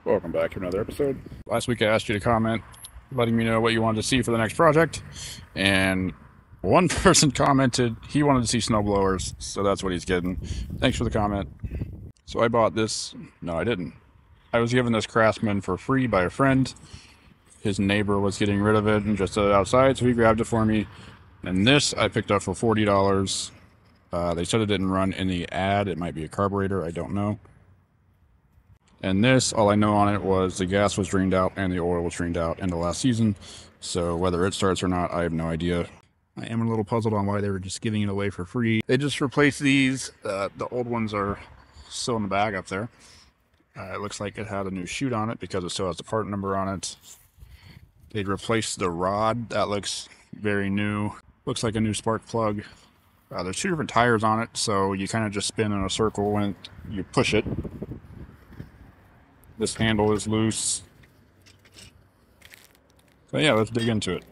Welcome back to another episode. Last week I asked you to comment, letting me know what you wanted to see for the next project, and one person commented he wanted to see snowblowers, so that's what he's getting. Thanks for the comment. So I bought this. No, I didn't. I was given this Craftsman for free by a friend. His neighbor was getting rid of it and just outside, so he grabbed it for me. And this I picked up for $40. They said it didn't run in the ad. It might be a carburetor, I don't know. And this, all I know on it was the gas was drained out and the oil was drained out in the last season. So whether it starts or not, I have no idea. I am a little puzzled on why they were just giving it away for free. They just replaced these. The old ones are still in the bag up there. It looks like it had a new chute on it because it still has the part number on it. They replaced the rod. That looks very new. Looks like a new spark plug. There's two different tires on it, so you kind of just spin in a circle when you push it. This handle is loose. So yeah, let's dig into it.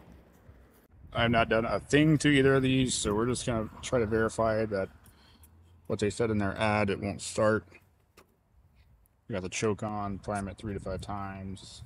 I've not done a thing to either of these, so we're just going to try to verify that what they said in their ad, it won't start. We got the choke on, prime it 3 to 5 times.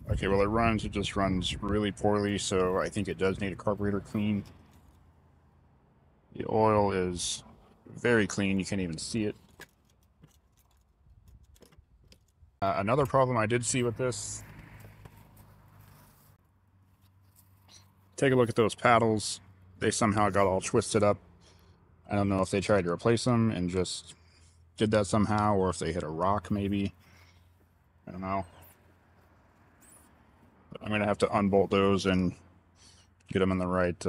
Okay, well it just runs really poorly, so I think it does need a carburetor clean. The oil is very clean, you can't even see it. Another problem I did see with this, take a look at those paddles. They somehow got all twisted up. I don't know if they tried to replace them and just did that somehow, or if they hit a rock maybe. I don't know. I'm going to have to unbolt those and get them in the right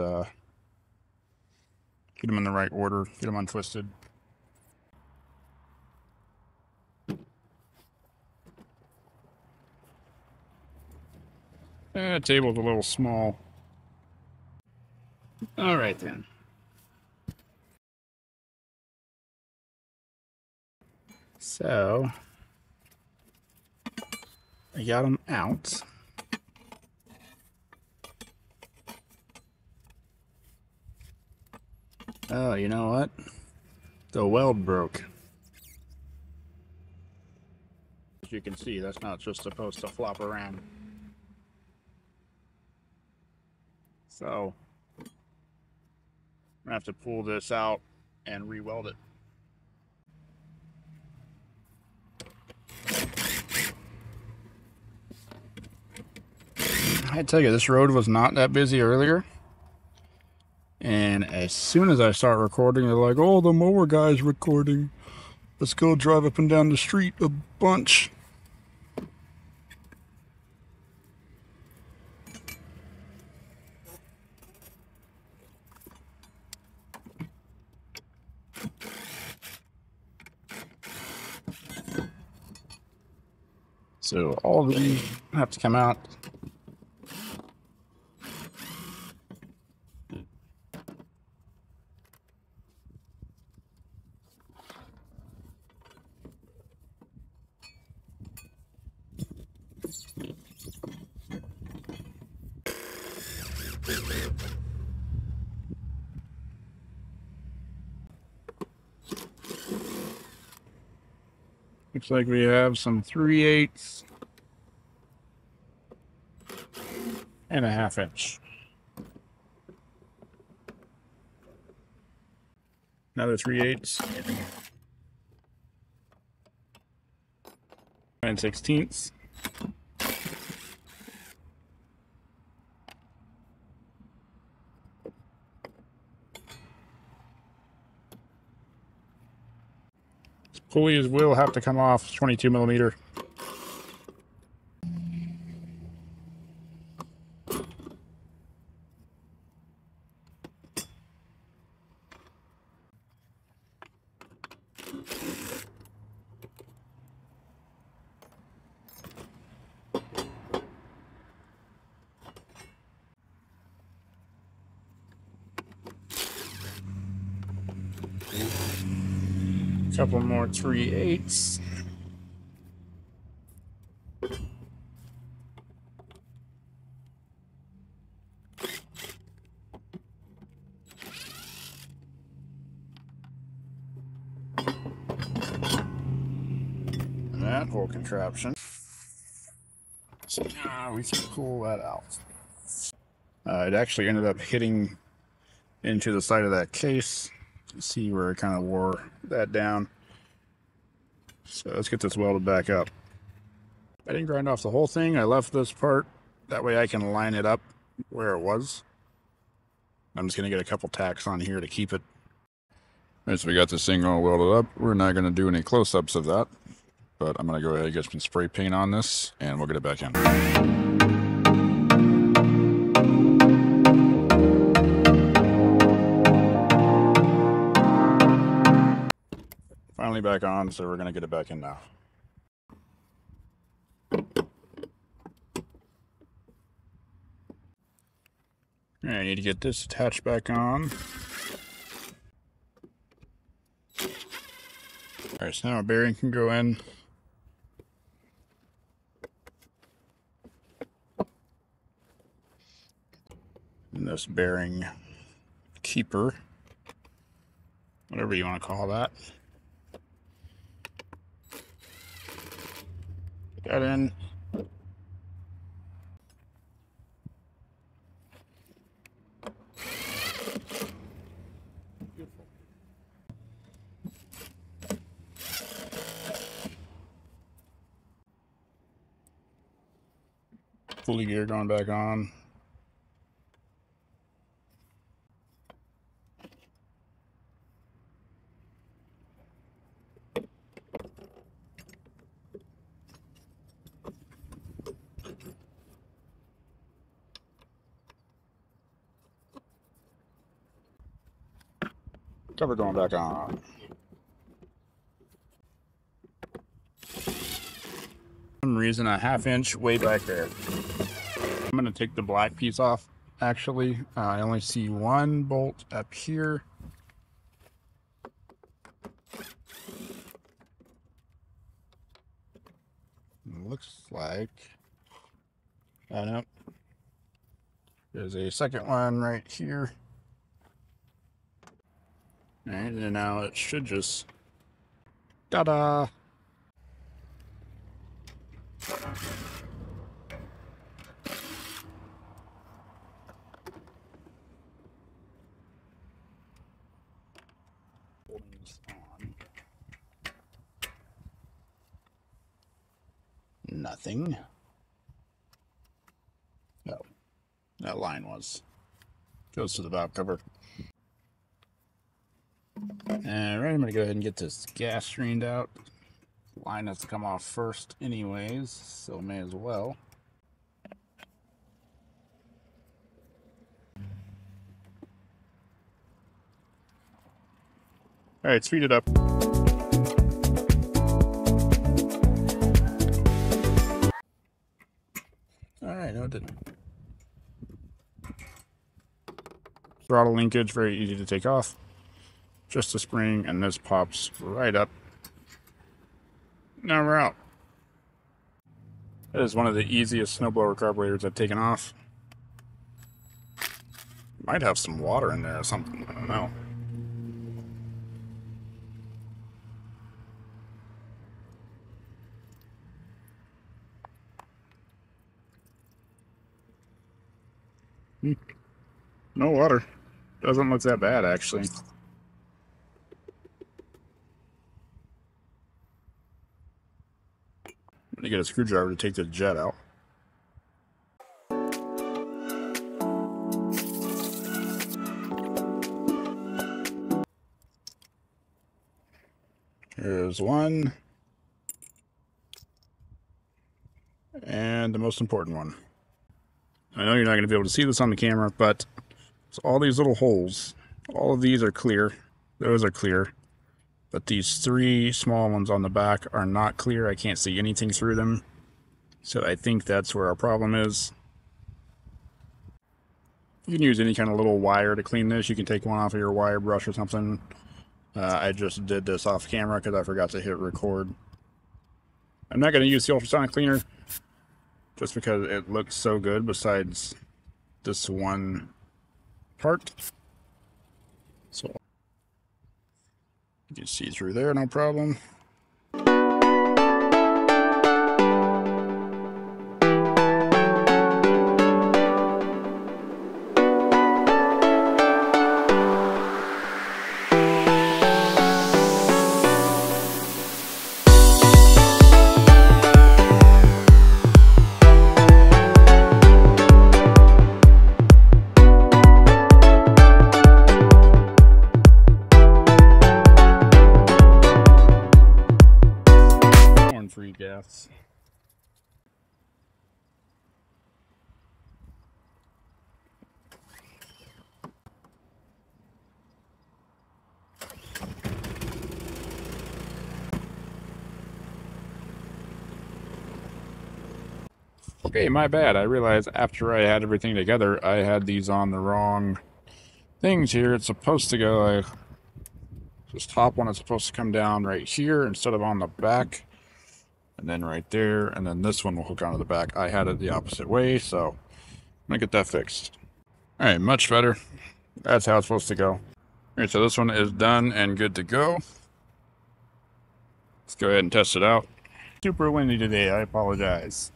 order, get them untwisted. The table's a little small. All right then. So I got them out. Oh, you know what? The weld broke. As you can see, that's not just supposed to flop around. So I'm gonna have to pull this out and re-weld it. I tell you, this road was not that busy earlier. And as soon as I start recording, they're like, oh, the mower guy's recording. Let's go drive up and down the street a bunch. So all of these have to come out. Looks like we have some 3/8 and a 1/2 inch. Another 3/8 and 1/16. Pulleys will have to come off 22 millimeter. couple more 3/8. And that whole contraption. So now we can pull that out. It actually ended up hitting into the side of that case. You see where it kind of wore that down. So let's get this welded back up. I didn't grind off the whole thing. I left this part. That way I can line it up where it was. I'm just going to get a couple tacks on here to keep it. All right, so we got this thing all welded up. We're not going to do any close-ups of that. But I'm going to go ahead and get some spray paint on this, and we'll get it back in. Finally back on, so we're going to get it back in now. I need to get this attached back on. Alright, so now a bearing can go in. And this bearing keeper, whatever you want to call that. Put that in. Beautiful. Pulley gear going back on. Cover going back on. For some reason, a 1/2 inch way back there. I'm going to take the black piece off, actually. I only see one bolt up here. Looks like... no. There's a second one right here. Alright, and now it should just... Ta-da! Nothing. No, that line goes to the valve cover. Alright, I'm gonna go ahead and get this gas strained out. Line has to come off first anyways, so may as well. Alright, speed it up. Alright, no it didn't. Throttle linkage, very easy to take off. Just a spring, and this pops right up. Now we're out. That is one of the easiest snowblower carburetors I've taken off. Might have some water in there or something, I don't know. No water. Doesn't look that bad, actually. I'm gonna get a screwdriver to take the jet out. Here's one. And the most important one. I know you're not going to be able to see this on the camera, but it's all these little holes. All of these are clear. Those are clear. But these 3 small ones on the back are not clear. I can't see anything through them. So I think that's where our problem is. You can use any kind of little wire to clean this. You can take one off of your wire brush or something. I just did this off camera because I forgot to hit record. I'm not going to use the ultrasonic cleaner just because it looks so good besides this one part. So you can see through there, no problem. Free gas. Okay, my bad. I realized after I had everything together, I had these on the wrong things here. It's supposed to go, this top one is supposed to come down right here instead of on the back. And then right there, and then this one will hook onto the back. I had it the opposite way, so I'm gonna get that fixed. All right, much better. That's how it's supposed to go. All right, so this one is done and good to go. Let's go ahead and test it out. Super windy today, I apologize.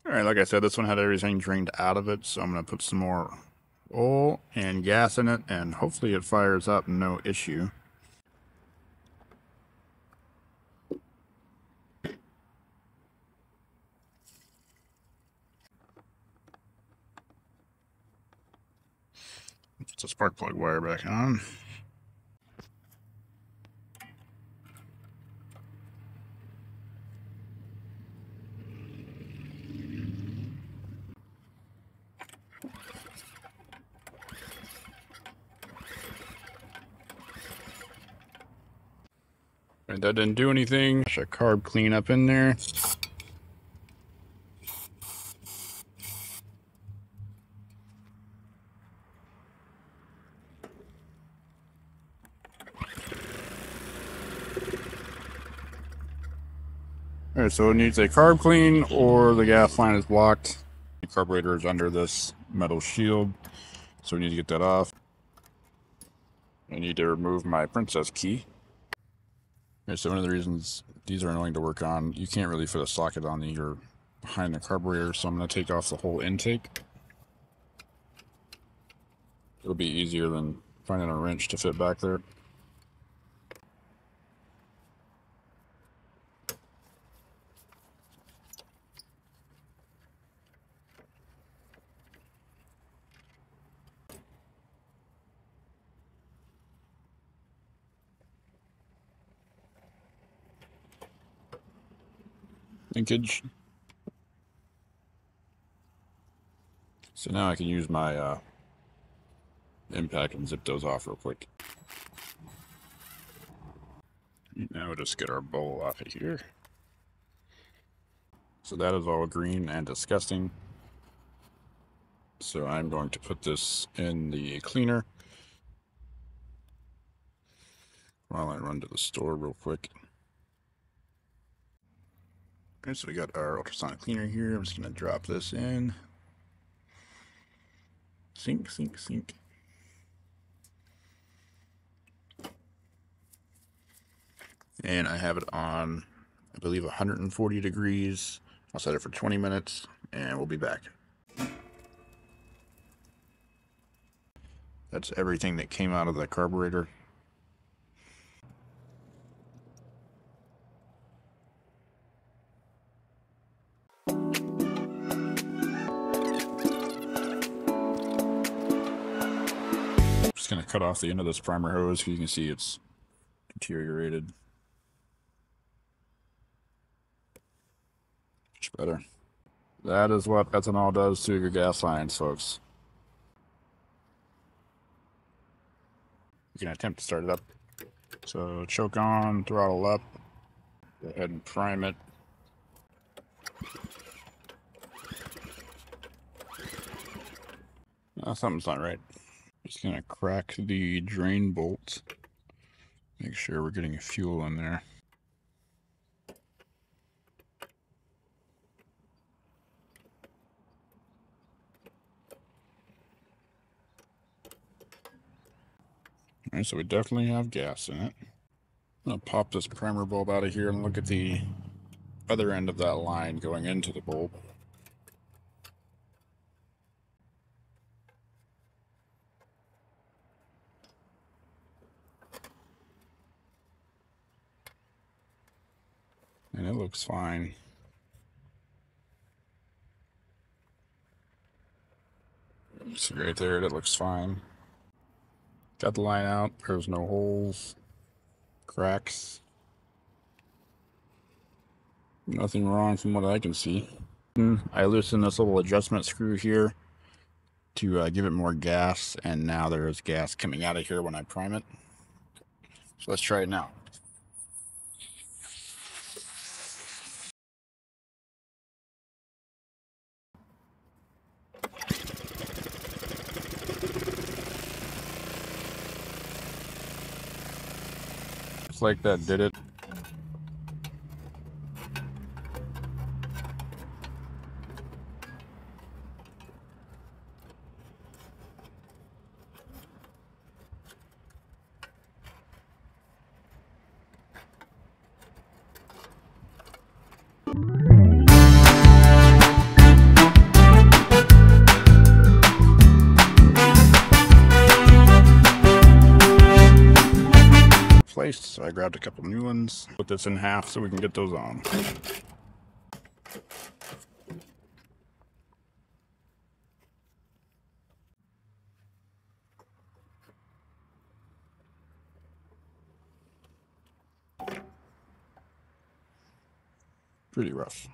Alright, like I said, this one had everything drained out of it, so I'm going to put some more oil and gas in it, and hopefully it fires up no issue. Put the spark plug wire back on. And that didn't do anything. Push a carb clean up in there. Alright, so it needs a carb clean or the gas line is blocked. The carburetor is under this metal shield, so we need to get that off. I need to remove my princess key. Okay, so one of the reasons these are annoying to work on, you can't really fit a socket on either behind the carburetor, so I'm going to take off the whole intake. It'll be easier than finding a wrench to fit back there. Linkage. So now I can use my impact and zip those off real quick. Now we'll just get our bowl off of here. So that is all green and disgusting. So I'm going to put this in the cleaner while I run to the store real quick. Okay, so we got our ultrasonic cleaner here. I'm just going to drop this in. Sink, sink, sink. And I have it on, I believe, 140 degrees. I'll set it for 20 minutes, and we'll be back. That's everything that came out of the carburetor. Just gonna cut off the end of this primer hose. You can see it's deteriorated. Much better. That is what ethanol does to your gas lines, folks. You can attempt to start it up. So choke on, throttle up. Go ahead and prime it. Something's not right. Just gonna crack the drain bolts. Make sure we're getting fuel in there. Alright, so we definitely have gas in it. I'm gonna pop this primer bulb out of here and look at the other end of that line going into the bulb. And it looks fine. See right there, it looks fine. Got the line out, there's no holes, cracks. Nothing wrong from what I can see. I loosened this little adjustment screw here to give it more gas, and now there's gas coming out of here when I prime it. So let's try it now. Just like that did it. So I grabbed a couple new ones, put this in half so we can get those on. Pretty rough.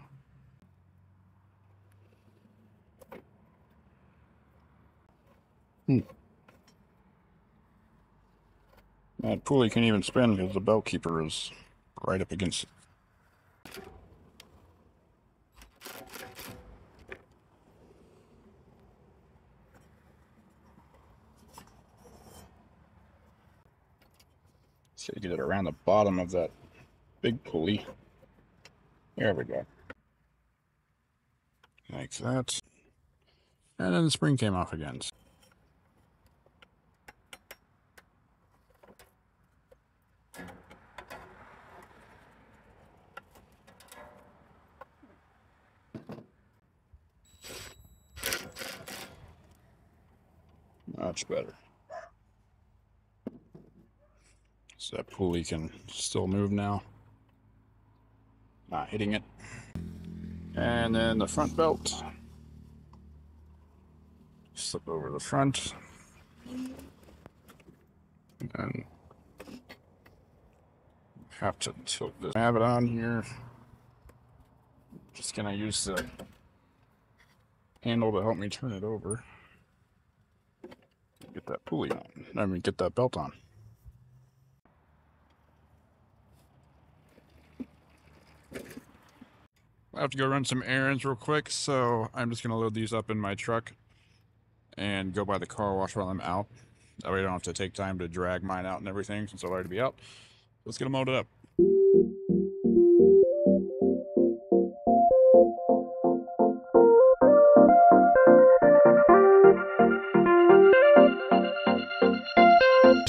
That pulley can't even spin because the belt keeper is right up against it. So you get it around the bottom of that big pulley. There we go. Like that. And then the spring came off again. Much better. So that pulley can still move now. Not hitting it. And then the front belt. Slip over the front. And then have to tilt this. I have it on here. Just gonna use the handle to help me turn it over. Get that pulley on. I mean, get that belt on. I have to go run some errands real quick, so I'm just gonna load these up in my truck and go by the car wash while I'm out. That way I don't have to take time to drag mine out and everything since I'll already be out. Let's get them loaded up.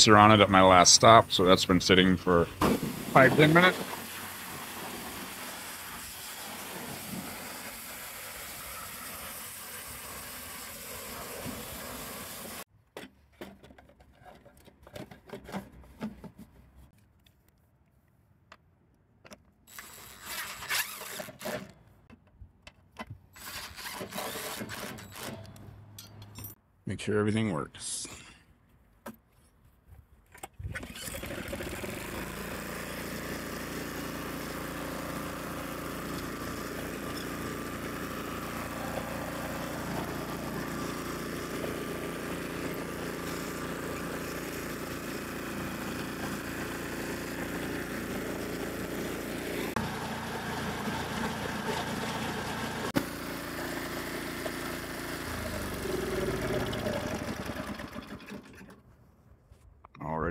Are on it at my last stop, so that's been sitting for 5-10 minutes. Make sure everything works.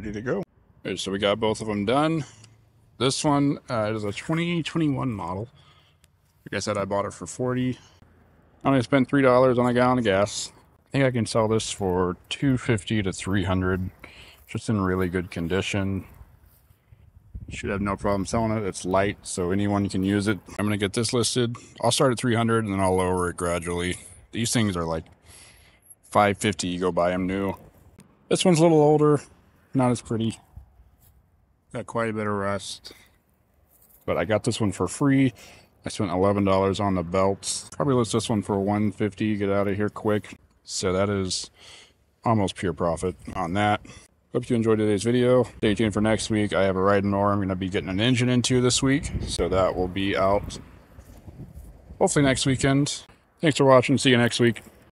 ready to go. Okay, so we got both of them done. This one is a 2021 model. Like I said, I bought it for $40. I only spent $3 on a gallon of gas. I think I can sell this for $250 to $300. Just in really good condition. Should have no problem selling it. It's light, so anyone can use it. I'm gonna get this listed. I'll start at 300 and then I'll lower it gradually. These things are like $550. You go buy them new. This one's a little older, not as pretty. Got quite a bit of rust. But I got this one for free. I spent $11 on the belts. Probably list this one for $150. Get out of here quick. So that is almost pure profit on that. Hope you enjoyed today's video. Stay tuned for next week. I have a riding mower I'm going to be getting an engine into this week. So that will be out hopefully next weekend. Thanks for watching. See you next week.